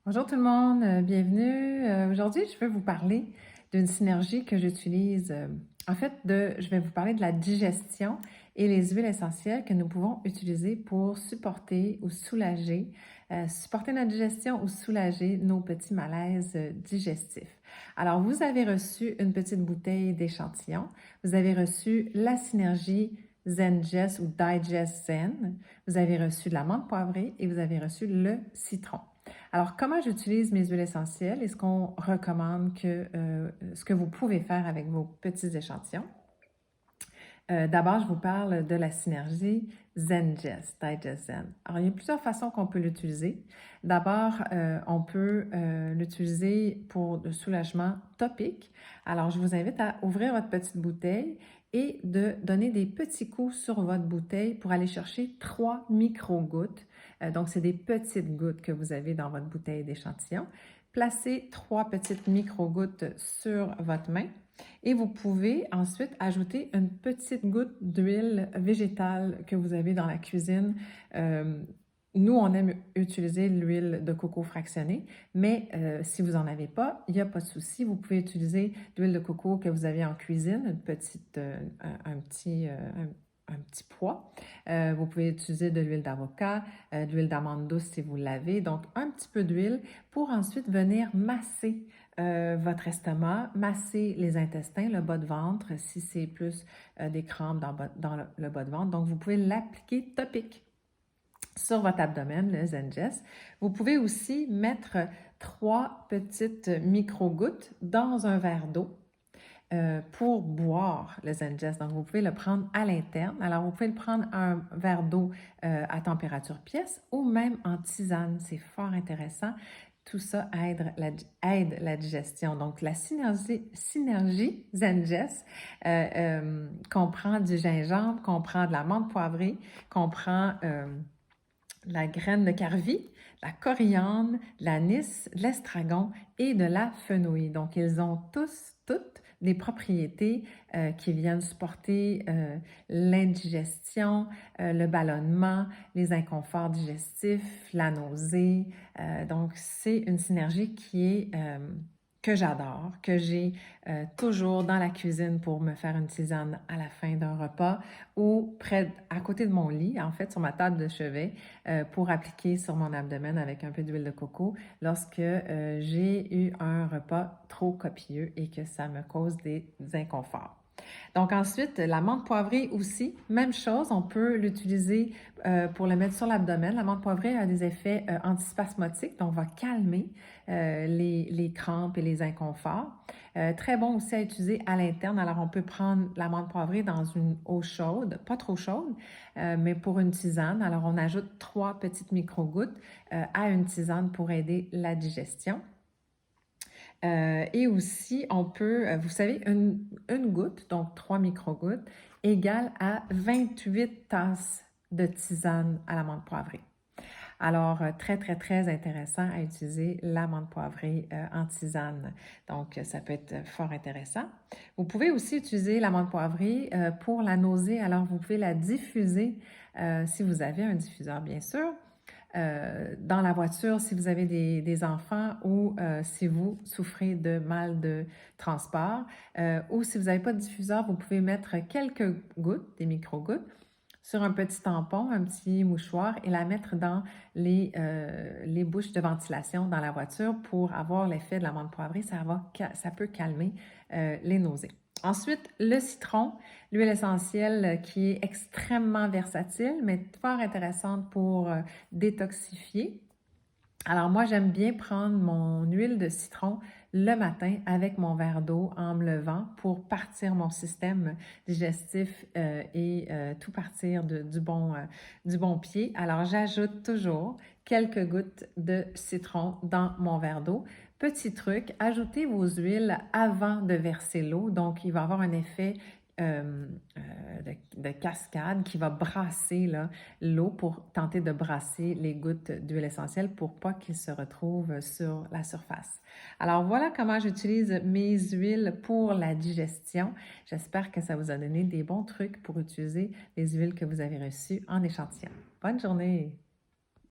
Bonjour tout le monde, bienvenue. Aujourd'hui, je vais vous parler d'une synergie que j'utilise. Je vais vous parler de la digestion et les huiles essentielles que nous pouvons utiliser pour supporter ou soulager, supporter notre digestion ou soulager nos petits malaises digestifs. Alors, vous avez reçu une petite bouteille d'échantillon. Vous avez reçu la synergie ZenGest ou Digest Zen. Vous avez reçu de la menthe poivrée et vous avez reçu le citron. Alors, comment j'utilise mes huiles essentielles et ce qu'on recommande ce que vous pouvez faire avec vos petits échantillons? D'abord, je vous parle de la synergie ZenGest, Digest Zen. Alors, il y a plusieurs façons qu'on peut l'utiliser. D'abord, on peut l'utiliser pour le soulagement topique. Alors, je vous invite à ouvrir votre petite bouteille et de donner des petits coups sur votre bouteille pour aller chercher 3 micro-gouttes. Donc, c'est des petites gouttes que vous avez dans votre bouteille d'échantillon. Placez 3 petites micro-gouttes sur votre main. Et vous pouvez ensuite ajouter une petite goutte d'huile végétale que vous avez dans la cuisine. Nous, on aime utiliser l'huile de coco fractionnée, mais si vous n'en avez pas, il n'y a pas de souci. Vous pouvez utiliser l'huile de coco que vous avez en cuisine, un petit pois. Vous pouvez utiliser de l'huile d'avocat, de l'huile d'amande douce si vous l'avez. Donc, un petit peu d'huile pour ensuite venir masser votre estomac, masser les intestins, le bas de ventre, si c'est plus des crampes dans le bas de ventre. Donc, vous pouvez l'appliquer topique sur votre abdomen, le ZenGest. Vous pouvez aussi mettre 3 petites micro-gouttes dans un verre d'eau pour boire le ZenGest. Donc, vous pouvez le prendre à l'interne. Alors, vous pouvez le prendre un verre d'eau à température pièce ou même en tisane. C'est fort intéressant. Tout ça aide la digestion. Donc, la synergie ZenGest comprend du gingembre, comprend de la menthe poivrée, comprend la graine de carvi, la coriandre, l'anis, de l'estragon et de la fenouil. Donc, ils ont toutes des propriétés qui viennent supporter l'indigestion, le ballonnement, les inconforts digestifs, la nausée. Donc, c'est une synergie que j'adore, que j'ai toujours dans la cuisine pour me faire une tisane à la fin d'un repas ou à côté de mon lit, en fait, sur ma table de chevet, pour appliquer sur mon abdomen avec un peu d'huile de coco lorsque j'ai eu un repas trop copieux et que ça me cause des inconforts. Donc ensuite, la menthe poivrée aussi, même chose, on peut l'utiliser pour le mettre sur l'abdomen. La menthe poivrée a des effets antispasmodiques, donc va calmer les crampes et les inconforts. Très bon aussi à utiliser à l'interne. Alors on peut prendre la menthe poivrée dans une eau chaude, pas trop chaude, mais pour une tisane. Alors on ajoute 3 petites micro-gouttes à une tisane pour aider la digestion. Et aussi, on peut, vous savez, une goutte, donc 3 micro-gouttes, égale à 28 tasses de tisane à la menthe poivrée. Alors, très, très, très intéressant à utiliser la menthe poivrée en tisane. Donc, ça peut être fort intéressant. Vous pouvez aussi utiliser la menthe poivrée pour la nausée. Alors, vous pouvez la diffuser si vous avez un diffuseur, bien sûr. Dans la voiture si vous avez des enfants ou si vous souffrez de mal de transport ou si vous n'avez pas de diffuseur, vous pouvez mettre quelques gouttes, des micro-gouttes, sur un petit tampon, un petit mouchoir et la mettre dans les bouches de ventilation dans la voiture pour avoir l'effet de la menthe poivrée. Ça peut calmer les nausées. Ensuite, le citron, l'huile essentielle qui est extrêmement versatile, mais fort intéressante pour détoxifier. Alors moi, j'aime bien prendre mon huile de citron le matin avec mon verre d'eau en me levant pour partir mon système digestif et tout partir du bon pied. Alors j'ajoute toujours quelques gouttes de citron dans mon verre d'eau. Petit truc, ajoutez vos huiles avant de verser l'eau. Donc, il va avoir un effet de cascade qui va brasser l'eau pour tenter de brasser les gouttes d'huile essentielle pour pas qu'ils se retrouvent sur la surface. Alors voilà comment j'utilise mes huiles pour la digestion. J'espère que ça vous a donné des bons trucs pour utiliser les huiles que vous avez reçues en échantillon. Bonne journée!